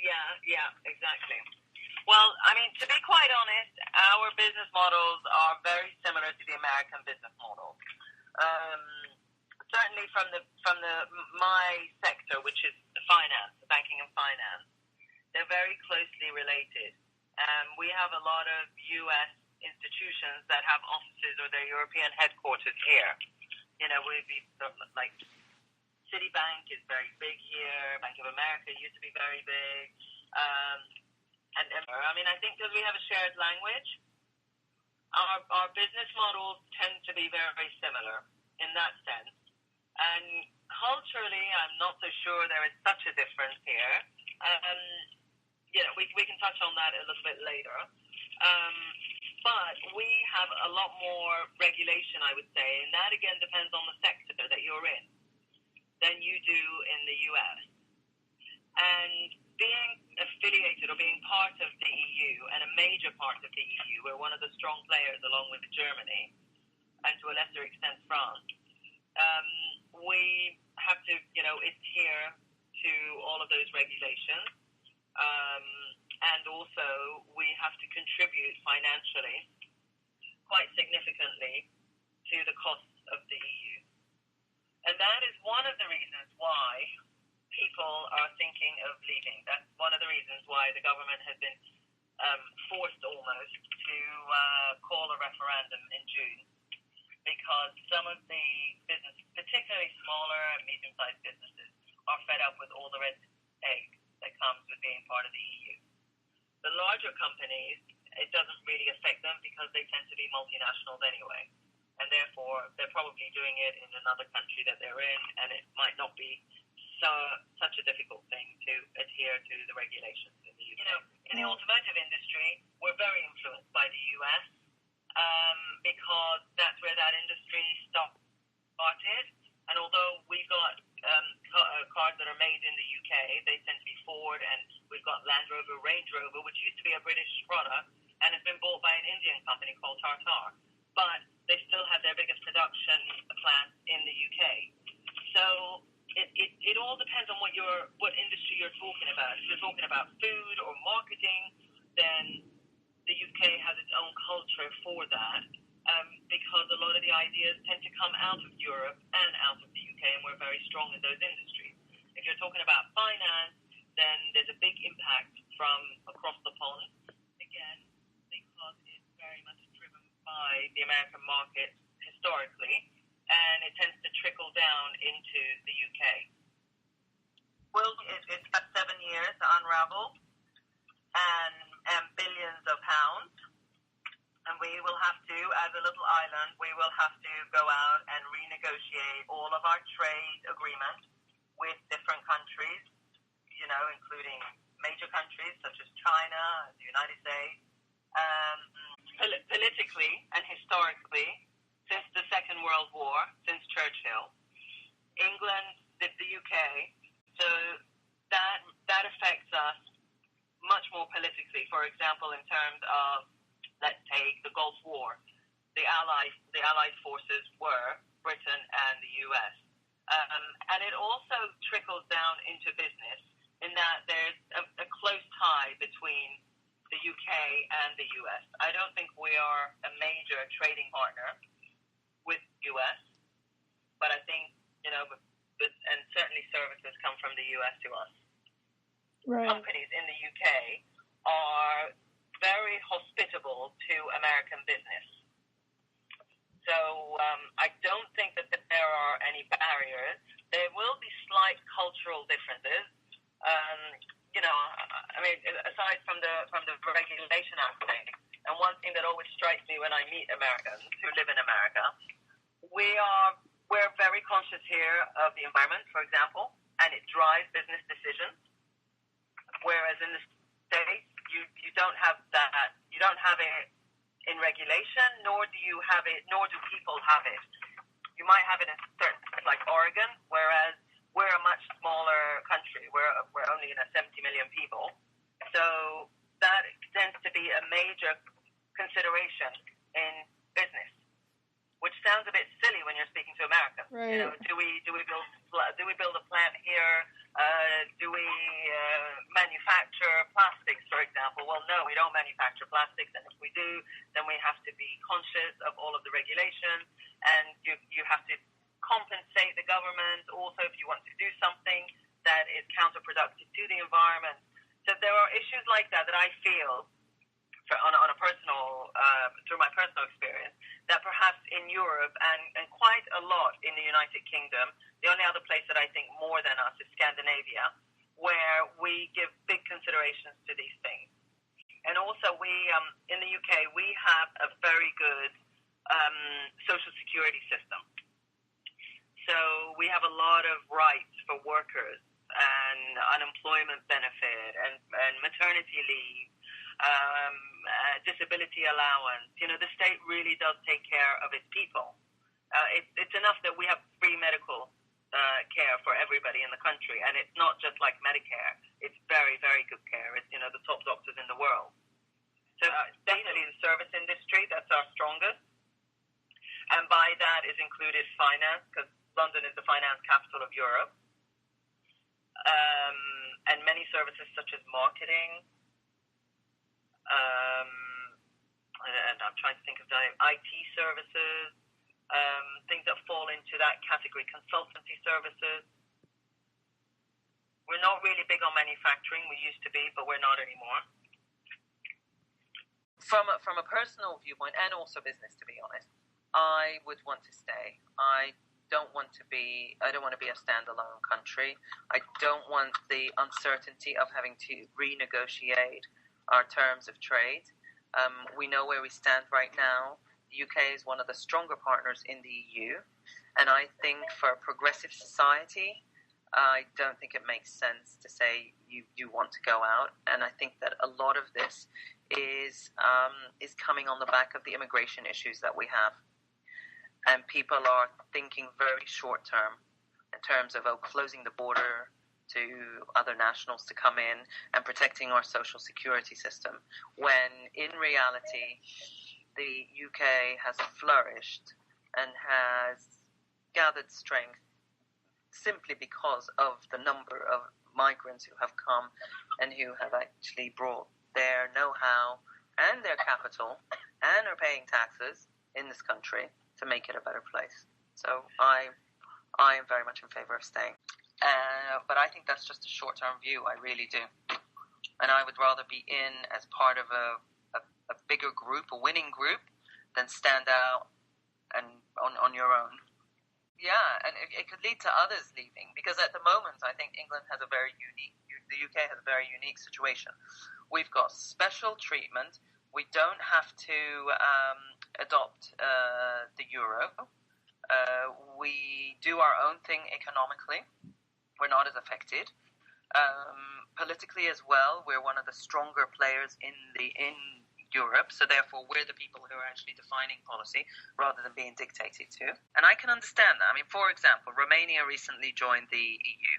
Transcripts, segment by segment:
Yeah, exactly. Well, I mean, to be quite honest, our business models are very similar to the American business model. Certainly from my sector, which is finance, banking and finance, they're very closely related. We have a lot of U.S. institutions that have offices or their European headquarters here. You know, we'd be like Citibank is very big here. Bank of America used to be very big. And I mean, I think because we have a shared language, our business models tend to be very, very similar in that sense. And culturally, I'm not so sure there is such a difference here. You know, we can touch on that a little bit later. But we have a lot more regulation, I would say, and that again depends on the sector that you're in than you do in the US. And being affiliated or being part of the EU, and a major part of the EU, we're one of the strong players along with Germany, and to a lesser extent France, we have to, you know, adhere to all of those regulations. And also we have to contribute financially quite significantly to the costs of the EU. And that is one of the reasons why people are thinking of leaving. That's one of the reasons why the government has been forced almost to call a referendum in June, because some of the businesses, particularly smaller and medium-sized businesses, are fed up with all the red tape that comes with being part of the EU. The larger companies, it doesn't really affect them because they tend to be multinationals anyway, and therefore they're probably doing it in another country that they're in, and it might not be such a difficult thing to adhere to the regulations in the UK. You know, in the automotive industry, we're very influenced by the US because that's where that industry started. And although we've got cars that are made in the UK, they tend to be Ford, and we've got Land Rover, Range Rover, which used to be a British product and has been bought by an Indian company called Tata. But they still have their biggest production plant in the UK. So it all depends on what industry you're talking about. If you're talking about food or marketing, then the UK has its own culture for that, because a lot of the ideas tend to come out of Europe and out of the UK, and we're very strong in those industries. If you're talking about finance, then there's a big impact from across the pond, again, because it's very much driven by the American market historically, and it tends to trickle down into the UK. Well, it's about 7 years to unravel, and billions of pounds. And we will have to, as a little island, we will have to go out and renegotiate all of our trade agreements with different countries, you know, including major countries such as China, the United States. Politically and historically, since the Second World War, since Churchill, England, the UK, so that affects us much more politically. For example, in terms of, let's take the Gulf War, the Allied forces were Britain and the US. And it also trickles down into business in that there's a close tie between the UK and the US. I don't think we are a major trading partner with the US, but I think, you know, and certainly services come from the US to us. Right. Companies in the UK are very hospitable to American business. So I don't think that there are any barriers. There will be slight cultural differences. You know, I mean, aside from the regulation aspect, and one thing that always strikes me when I meet Americans who live in America, we're very conscious here of the environment, for example, and it drives business decisions. Whereas in the States, you don't have that. You don't have it in regulation, nor do people have it. You might have it in certain states like Oregon, whereas we're a much smaller country. We're only 70 million people. So that tends to be a major consideration in business, which sounds a bit silly when you're speaking to Americans. Right. You know, do we build a plant here? Do we manufacture plastics, for example? Well, no, we don't manufacture plastics, and if we do, then we have to be conscious of all of the regulations, and you have to compensate the government also if you want to do something that is counterproductive to the environment. So there are issues like that I feel, on a personal, through my personal experience, that perhaps in Europe and quite a lot in the United Kingdom, the only other place that I think more than us is Scandinavia, where we give big considerations to these things. And also we, in the UK, we have a very good social security system. So we have a lot of rights for workers and unemployment benefit and maternity leave, disability allowance. The state really does take care of its people. It's enough that we have free medical care for everybody in the country, and it's not just like Medicare. It's very, very good care. It's, the top doctors in the world. So definitely the service industry, that's our strongest. And by that is included finance, because London is the finance capital of Europe. And many services such as marketing, and I'm trying to think of the IT services, things that fall into that category, consultancy services. We're not really big on manufacturing. We used to be, but we're not anymore. From a personal viewpoint, and also business, to be honest, I would want to stay. I don't want to be a standalone country. I don't want the uncertainty of having to renegotiate our terms of trade. We know where we stand right now. The UK is one of the stronger partners in the EU, and I think for a progressive society, I don't think it makes sense to say you want to go out. And I think that a lot of this is coming on the back of the immigration issues that we have. And people are thinking very short term in terms of closing the border to other nationals to come in and protecting our social security system, when in reality the UK has flourished and has gathered strength simply because of the number of migrants who have come and who have actually brought their know-how and their capital and are paying taxes in this country to make it a better place. So I am very much in favor of staying. But I think that's just a short-term view. I really do. And I would rather be in as part of a bigger group, a winning group, than stand out and on your own. Yeah, and it could lead to others leaving, because at the moment I think England has the UK has a very unique situation. We've got special treatment. We don't have to adopt the euro. We do our own thing economically. We're not as affected. Politically as well, we're one of the stronger players in Europe, so therefore we're the people who are actually defining policy rather than being dictated to. And I can understand that. I mean, for example, Romania recently joined the EU,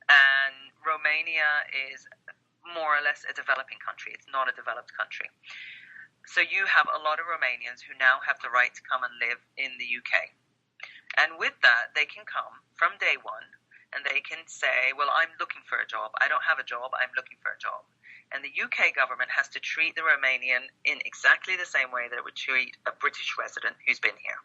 and Romania is more or less a developing country. It's not a developed country. So you have a lot of Romanians who now have the right to come and live in the UK. And with that, they can come from day one and they can say, well, I'm looking for a job. I don't have a job. I'm looking for a job. And the UK government has to treat the Romanian in exactly the same way that it would treat a British resident who's been here.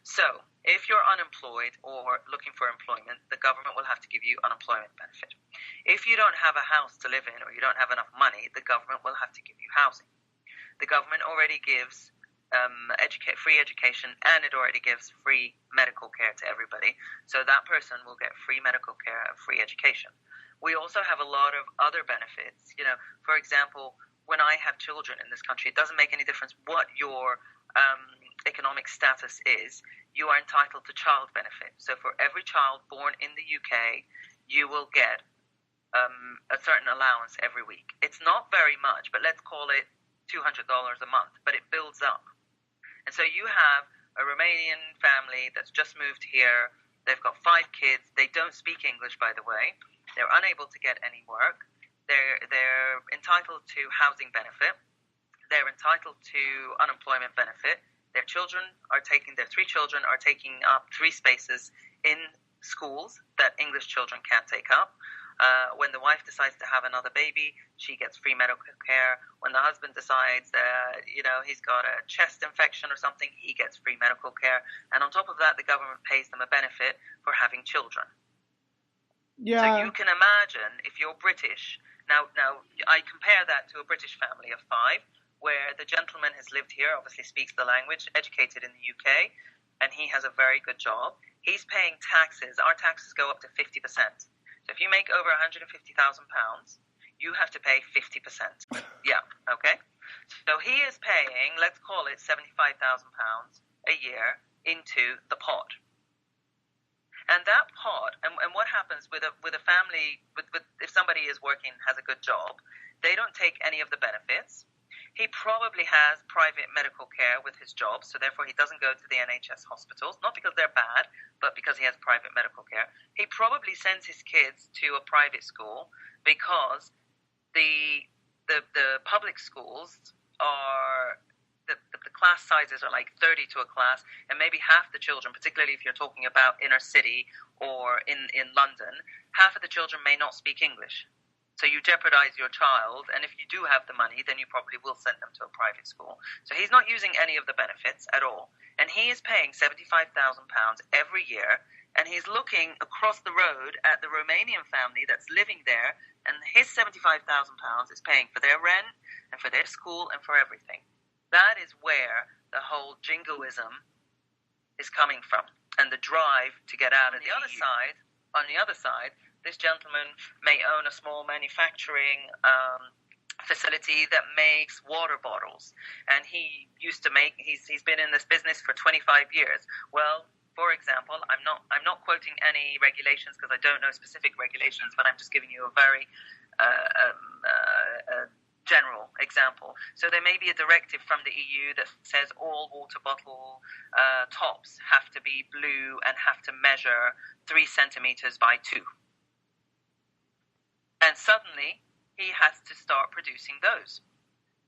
So if you're unemployed or looking for employment, the government will have to give you unemployment benefit. If you don't have a house to live in or you don't have enough money, the government will have to give you housing. The government already gives free education, and it already gives free medical care to everybody. So that person will get free medical care and free education. We also have a lot of other benefits. For example, when I have children in this country, it doesn't make any difference what your economic status is. You are entitled to child benefit. So for every child born in the UK, you will get a certain allowance every week. It's not very much, but let's call it $200 a month, but it builds up. And so you have a Romanian family that's just moved here. They've got 5 kids. They don't speak English, by the way. They're unable to get any work. They're entitled to housing benefit. They're entitled to unemployment benefit. Their 3 children are taking up 3 spaces in schools that English children can't take up. When the wife decides to have another baby, she gets free medical care. When the husband decides that, he's got a chest infection or something, he gets free medical care. And on top of that, the government pays them a benefit for having children. Yeah. So you can imagine if you're British. Now I compare that to a British family of 5, where the gentleman has lived here, obviously speaks the language, educated in the UK, and he has a very good job. He's paying taxes. Our taxes go up to 50%. So if you make over £150,000, you have to pay 50%. Yeah, okay? So he is paying, let's call it £75,000 a year into the pot. And that pot, and what happens with a family, if somebody is working, has a good job, they don't take any of the benefits. He probably has private medical care with his job, so therefore he doesn't go to the NHS hospitals, not because they're bad, but because he has private medical care. He probably sends his kids to a private school because the public schools are, the class sizes are like 30 to a class, and maybe half the children, particularly if you're talking about inner city or in London, half of the children may not speak English. So you jeopardize your child, and if you do have the money, then you probably will send them to a private school. So he's not using any of the benefits at all. And he is paying £75,000 every year, and he's looking across the road at the Romanian family that's living there, and his £75,000 is paying for their rent and for their school and for everything. That is where the whole jingoism is coming from, and the drive to get out of the other side. On the other side, this gentleman may own a small manufacturing facility that makes water bottles, and he used to make. He's been in this business for 25 years. Well, for example, I'm not quoting any regulations because I don't know specific regulations, but I'm just giving you a very general example. So there may be a directive from the EU that says all water bottle tops have to be blue and have to measure 3 centimeters by 2. And suddenly, he has to start producing those.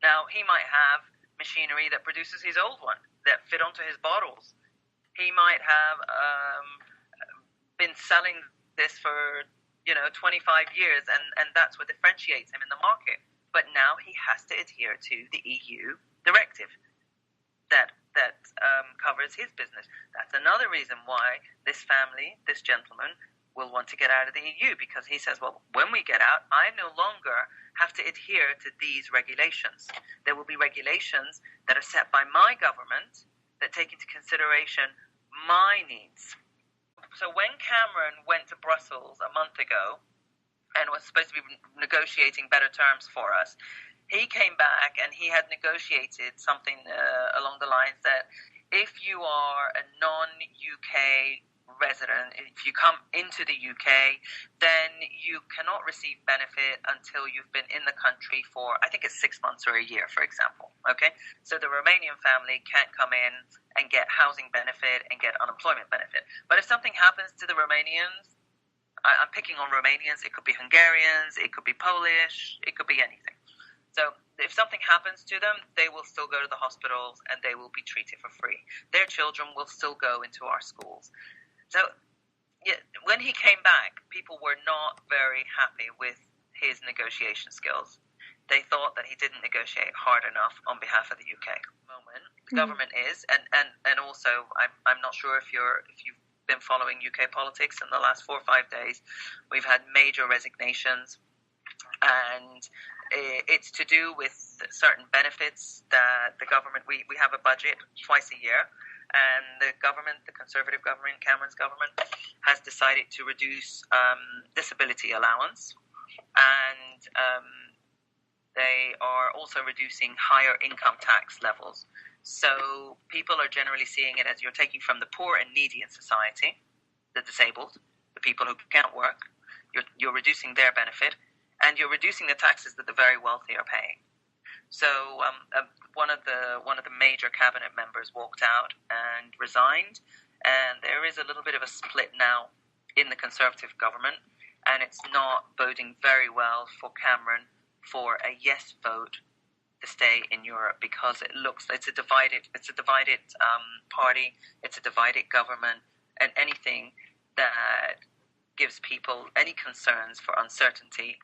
Now, he might have machinery that produces his old one, that fit onto his bottles. He might have been selling this for, 25 years, and that's what differentiates him in the market. But now he has to adhere to the EU directive that covers his business. That's another reason why this family, this gentleman, will want to get out of the EU, because he says, well, when we get out, I no longer have to adhere to these regulations. There will be regulations that are set by my government that take into consideration my needs. So when Cameron went to Brussels a month ago and was supposed to be negotiating better terms for us, he came back and he had negotiated something along the lines that if you are a non-UK resident, if you come into the UK, then you cannot receive benefit until you've been in the country for, I think it's 6 months or a year, for example. Okay, so the Romanian family can't come in and get housing benefit and get unemployment benefit. But if something happens to the Romanians, I'm picking on Romanians, it could be Hungarians, it could be Polish, it could be anything. So if something happens to them, they will still go to the hospitals and they will be treated for free. Their children will still go into our schools. So yeah, when he came back, people were not very happy with his negotiation skills. They thought that he didn't negotiate hard enough on behalf of the UK. The government is, and also I'm not sure if you've been following UK politics in the last 4 or 5 days. We've had major resignations, and it's to do with certain benefits that the government. We have a budget twice a year. And the government, the Conservative government, Cameron's government, has decided to reduce disability allowance, and they are also reducing higher income tax levels. So people are generally seeing it as you're taking from the poor and needy in society, the disabled, the people who can't work. You're reducing their benefit, and you're reducing the taxes that the very wealthy are paying. So one of the major cabinet members walked out and resigned, and there is a little bit of a split now in the Conservative government, and it's not boding very well for Cameron for a yes vote to stay in Europe, because it's a divided party, it's a divided government, and anything that gives people any concerns for uncertainty